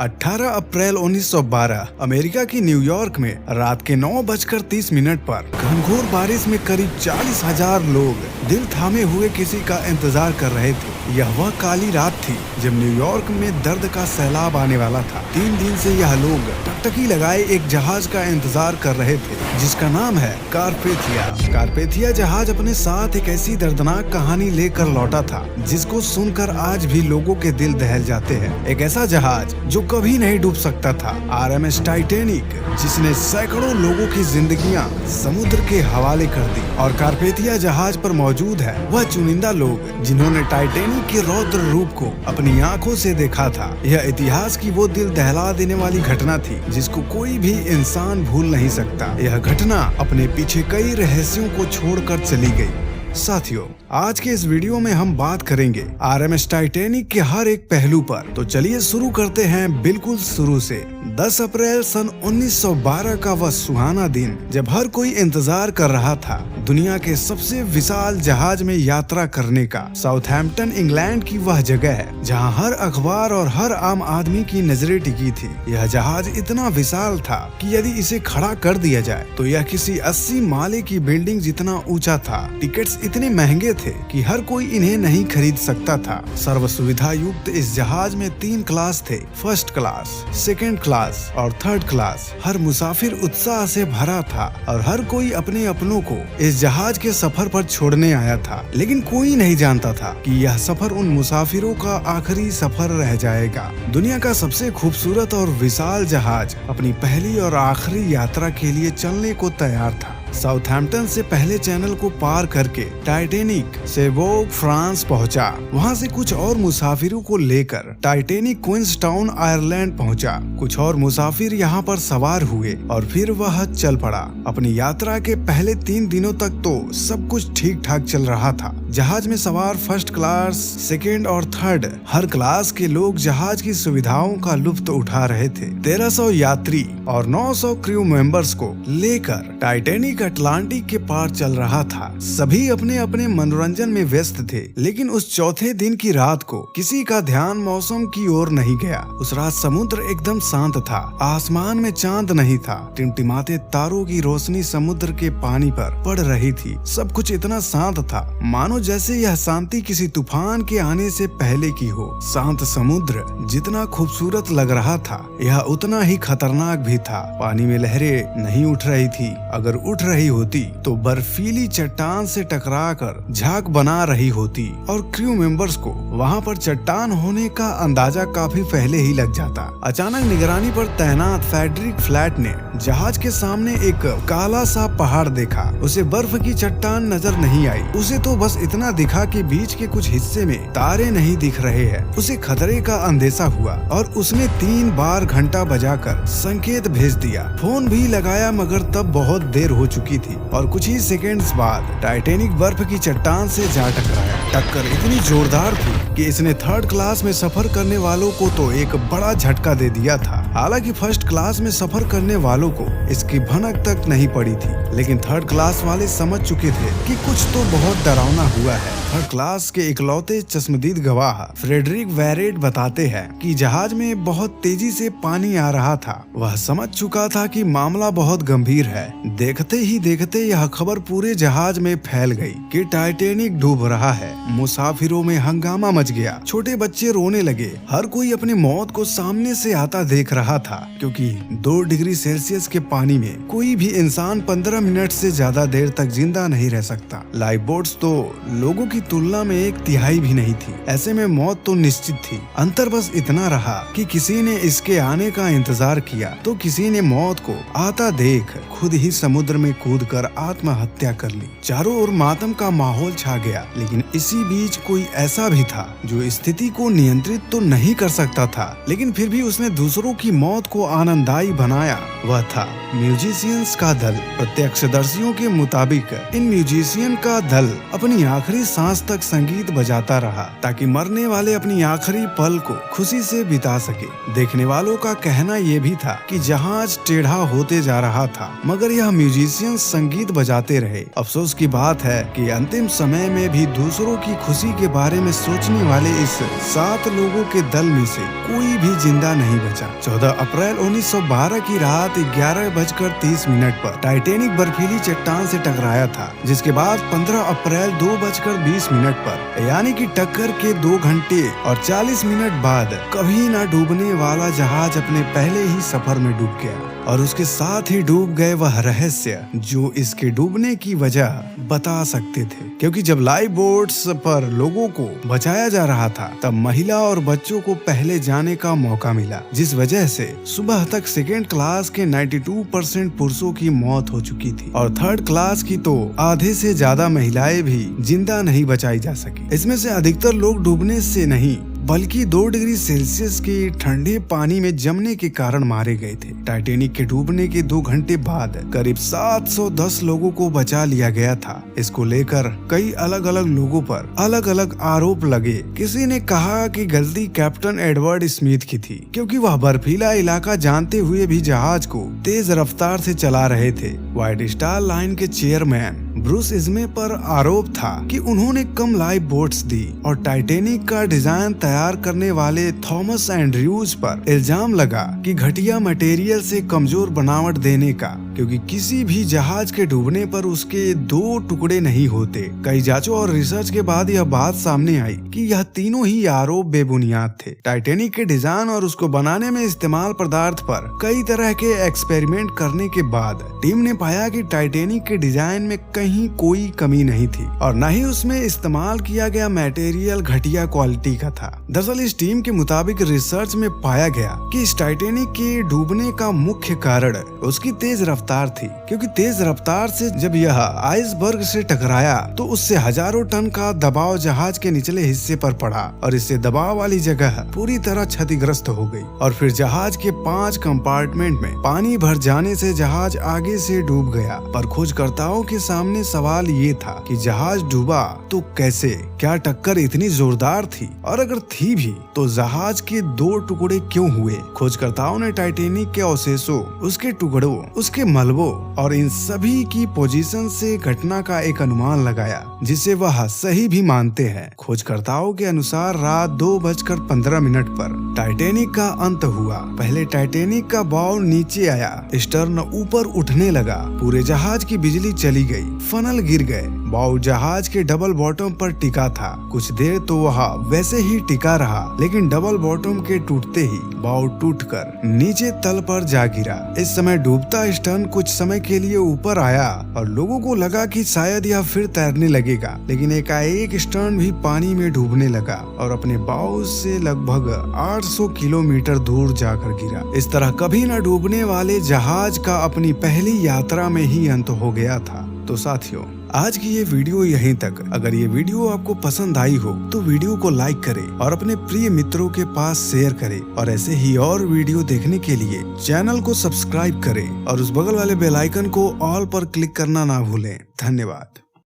18 अप्रैल 1912 America की New York में रात के 9:30 पर घनघोर बारिश में करीब 40,000 लोग दिल थामे हुए किसी का इंतजार कर रहे थे। यह वह काली रात थी जब न्यूयॉर्क में दर्द का सैलाब आने वाला था। 3 दिन से यह लोग टकटकी लगाए एक जहाज का इंतजार कर रहे थे जिसका नाम है कारपेथिया। कारपेथिया जहाज अपने साथ एक ऐसी दर्दनाक कहानी लेकर लौटा था जिसको सुनकर आज भी लोगों के दिल दहल जाते हैं। एक ऐसा जहाज जो कभी नहीं डूब सकता था, आरएमएस टाइटैनिक, जिसने सैकड़ों लोगों की जिंदगियां समुद्र के हवाले कर दी। और कारपेथिया जहाज पर मौजूद है वह चुनिंदा लोग जिन्होंने टाइटैनिक के रौद्र रूप को अपनी आंखों से देखा था। यह इतिहास की वो दिल दहला देने वाली घटना थी जिसको कोई भी इंसान भूल नहीं सकता। यह घटना अपने पीछे कई रहस्यों को छोड़कर चली गई। साथियों, आज के इस वीडियो में हम बात करेंगे आरएमएस टाइटैनिक के हर एक पहलू पर। तो चलिए शुरू करते हैं बिल्कुल शुरू से। 10 अप्रैल सन 1912 का वह सुहाना दिन जब हर कोई इंतजार कर रहा था दुनिया के सबसे विशाल जहाज में यात्रा करने का। साउथहैम्पटन इंग्लैंड की वह जगह है जहां हर अखबार और हर आम आदमी की नजरें टिकी थी। यह जहाज इतना विशाल था कि यदि इसे खड़ा कर दिया जाए तो यह किसी 80 माले की बिल्डिंग जितना ऊंचा था। टिकट्स इतने महंगे थे कि हर कोई इन्हें नहीं खरीद सकता था। सर्व सुविधा युक्त इस जहाज में 3 क्लास थे, फर्स्ट क्लास, सेकेंड क्लास और थर्ड क्लास। हर मुसाफिर उत्साह से भरा था और हर कोई अपने अपनों को इस जहाज के सफर पर छोड़ने आया था। लेकिन कोई नहीं जानता था कि यह सफर उन मुसाफिरों का आखिरी सफर रह जाएगा। दुनिया का सबसे खूबसूरत और विशाल जहाज अपनी पहली और आखिरी यात्रा के लिए चलने को तैयार था। साउथहैम्पटन से पहले चैनल को पार करके टाइटैनिक सेवोग फ्रांस पहुंचा। वहां से कुछ और मुसाफिरों को लेकर टाइटैनिक क्वींसटाउन आयरलैंड पहुंचा। कुछ और मुसाफिर यहां पर सवार हुए और फिर वह चल पड़ा। अपनी यात्रा के पहले 3 दिनों तक तो सब कुछ ठीक ठाक चल रहा था। जहाज में सवार फर्स्ट क्लास, सेकेंड और थर्ड हर क्लास के लोग जहाज की सुविधाओं का लुत्फ उठा रहे थे। 1300 यात्री और 900 क्रू मेंबर्स को लेकर टाइटैनिक अटलांटिक के पार चल रहा था। सभी अपने अपने मनोरंजन में व्यस्त थे, लेकिन उस चौथे दिन की रात को किसी का ध्यान मौसम की ओर नहीं गया। उस रात समुद्र एकदम शांत था। आसमान में चांद नहीं था। टिमटिमाते तारों की रोशनी समुद्र के पानी पर पड़ रही थी। सब कुछ इतना शांत था मानो जैसे यह शांति किसी तूफान के आने से पहले की हो। शांत समुद्र जितना खूबसूरत लग रहा था यह उतना ही खतरनाक भी था। पानी में लहरें नहीं उठ रही थी। अगर उठ रही होती तो बर्फीली चट्टान से टकराकर झाग बना रही होती और क्रू मेंबर्स को वहां पर चट्टान होने का अंदाजा काफी पहले ही लग जाता। अचानक निगरानी पर तैनात फ्रेडरिक फ्लैट ने जहाज के सामने एक काला सा पहाड़ देखा। उसे बर्फ की चट्टान नजर नहीं आई। उसे तो बस इतना दिखा कि बीच के कुछ हिस्से में तारे नहीं दिख रहे हैं। उसे खतरे का अंदेशा हुआ और उसने 3 बार घंटा बजाकर संकेत भेज दिया। फोन भी लगाया मगर तब बहुत देर हो चुकी थी और कुछ ही सेकंड्स बाद टाइटैनिक बर्फ की चट्टान से जा टकराया। टक्कर इतनी जोरदार थी कि इसने थर्ड क्लास में सफर करने वालों को तो एक बड़ा झटका दे दिया था। हालांकि फर्स्ट क्लास में सफर करने वालों को इसकी भनक तक नहीं पड़ी थी, लेकिन थर्ड क्लास वाले समझ चुके थे कि कुछ तो बहुत डरावना हुआ है। थर्ड क्लास के इकलौते चश्मदीद गवाह फ्रेडरिक वैरेट बताते हैं कि जहाज में बहुत तेजी से पानी आ रहा था। वह समझ चुका था कि मामला बहुत गंभीर है। देखते ही देखते यह खबर पूरे जहाज में फैल गई कि टाइटैनिक डूब रहा है। मुसाफिरों में हंगामा मच गया। छोटे बच्चे रोने लगे। हर कोई अपनी मौत को सामने से आता देख रहा था, क्योंकि 2 डिग्री सेल्सियस के पानी में कोई भी इंसान 15 मिनट से ज्यादा देर तक जिंदा नहीं रह सकता। लाइफ बोट्स तो लोगों की तुलना में 1/3 भी नहीं थी। ऐसे में मौत तो निश्चित थी। अंतर बस इतना रहा कि किसी ने इसके आने का इंतजार किया तो किसी ने मौत को आता देख खुद ही समुद्र में कूदकर आत्महत्या कर ली। चारों ओर मातम का माहौल छा गया, लेकिन इसी बीच कोई ऐसा भी था जो स्थिति को नियंत्रित तो नहीं कर सकता था, लेकिन फिर भी उसने दूसरों की मौत को आनंददायी बनाया। वह था म्यूजिशियंस का दल। प्रत्यक्षदर्शियों के मुताबिक इन म्यूजिशियन का दल अपनी आखिरी सांस तक संगीत बजाता रहा ताकि मरने वाले अपनी आखिरी पल को खुशी से बिता सके। देखने वालों का कहना यह भी था कि जहाज टेढ़ा होते जा रहा था, मगर यह म्यूजिशियन टेक्नीशियन संगीत बजाते रहे। अफसोस की बात है कि अंतिम समय में भी दूसरों की खुशी के बारे में सोचने वाले इस 7 लोगों के दल में से कोई भी जिंदा नहीं बचा। 14 अप्रैल 1912 की रात 11:30 पर टाइटैनिक बर्फीली चट्टान से टकराया था, जिसके बाद 15 अप्रैल 2:20 पर यानी कि टक्कर के 2 घंटे और 40 मिनट बाद कभी न डूबने वाला जहाज अपने पहले ही सफर में डूब गया। और उसके साथ ही डूब गए वह रहस्य जो इसके डूबने की वजह बता सकते थे, क्योंकि जब लाइफ बोट्स पर लोगों को बचाया जा रहा था तब महिला और बच्चों को पहले जाने का मौका मिला, जिस वजह से सुबह तक सेकेंड क्लास के 92% पुरुषों की मौत हो चुकी थी और थर्ड क्लास की तो आधे से ज्यादा महिलाएं भी जिंदा नहीं बचाई जा सकी। इसमें से अधिकतर लोग डूबने से नहीं बल्कि 2 डिग्री सेल्सियस के ठंडे पानी में जमने के कारण मारे गए थे। टाइटैनिक के डूबने के 2 घंटे बाद करीब 710 लोगों को बचा लिया गया था। इसको लेकर कई अलग अलग लोगों पर अलग अलग आरोप लगे। किसी ने कहा कि गलती कैप्टन एडवर्ड स्मिथ की थी, क्योंकि वह बर्फीला इलाका जानते हुए भी जहाज को तेज रफ्तार से चला रहे थे। व्हाइट स्टार लाइन के चेयरमैन ब्रूस इस्मे पर आरोप था कि उन्होंने कम लाइफ बोट्स दी और टाइटैनिक का डिजाइन तैयार करने वाले थॉमस एंड्रयूज पर इल्जाम लगा कि घटिया मटेरियल से कमजोर बनावट देने का, क्योंकि किसी भी जहाज के डूबने पर उसके 2 टुकड़े नहीं होते। कई जांचों और रिसर्च के बाद यह बात सामने आई कि यह तीनों ही आरोप बेबुनियाद थे। टाइटैनिक के डिजाइन और उसको बनाने में इस्तेमाल पदार्थ पर कई तरह के एक्सपेरिमेंट करने के बाद टीम ने पाया कि टाइटैनिक के डिजाइन में कहीं कोई कमी नहीं थी और न ही उसमें इस्तेमाल किया गया मटेरियल घटिया क्वालिटी का था। दरअसल इस टीम के मुताबिक रिसर्च में पाया गया कि इस टाइटैनिक के डूबने का मुख्य कारण उसकी तेज रफ्तार थी, क्योंकि तेज रफ्तार से जब यह आइसबर्ग से टकराया तो उससे हजारों टन का दबाव जहाज के निचले हिस्से पर पड़ा और इससे दबाव वाली जगह पूरी तरह क्षतिग्रस्त हो गई और फिर जहाज के 5 कंपार्टमेंट में पानी भर जाने से जहाज आगे से डूब गया। पर खोजकर्ताओं के सामने सवाल ये था कि जहाज डूबा तो कैसे? क्या टक्कर इतनी जोरदार थी? और अगर थी भी तो जहाज के 2 टुकड़े क्यों हुए? खोजकर्ताओं ने टाइटैनिक के अवशेषों, उसके टुकड़ों, उसके मलबों और इन सभी की पोजीशन से घटना का एक अनुमान लगाया, जिसे वह सही भी मानते हैं। खोजकर्ताओं के अनुसार रात 2:15 पर टाइटैनिक का अंत हुआ। पहले टाइटैनिक का बाव नीचे आया, स्टर्न ऊपर उठने लगा, पूरे जहाज की बिजली चली गई, फनल गिर गए, बाव जहाज के डबल बॉटम पर टिका था। कुछ देर तो वह वैसे ही टिका रहा, लेकिन डबल बॉटम के टूटते ही बाव टूटकर नीचे तल पर जा गिरा। इस समय डूबता स्टर्न कुछ समय के लिए ऊपर आया और लोगों को लगा कि शायद यह फिर तैरने लगेगा, लेकिन एकाएक स्टर्न भी पानी में डूबने लगा और अपने बाव से लगभग 800 किलोमीटर दूर जाकर गिरा। इस तरह कभी न डूबने वाले जहाज का अपनी पहली यात्रा में ही अंत हो गया था। तो साथियों, आज की ये वीडियो यहीं तक। अगर ये वीडियो आपको पसंद आई हो तो वीडियो को लाइक करें और अपने प्रिय मित्रों के पास शेयर करें और ऐसे ही और वीडियो देखने के लिए चैनल को सब्सक्राइब करें और उस बगल वाले बेल आइकन को ऑल पर क्लिक करना ना भूलें। धन्यवाद।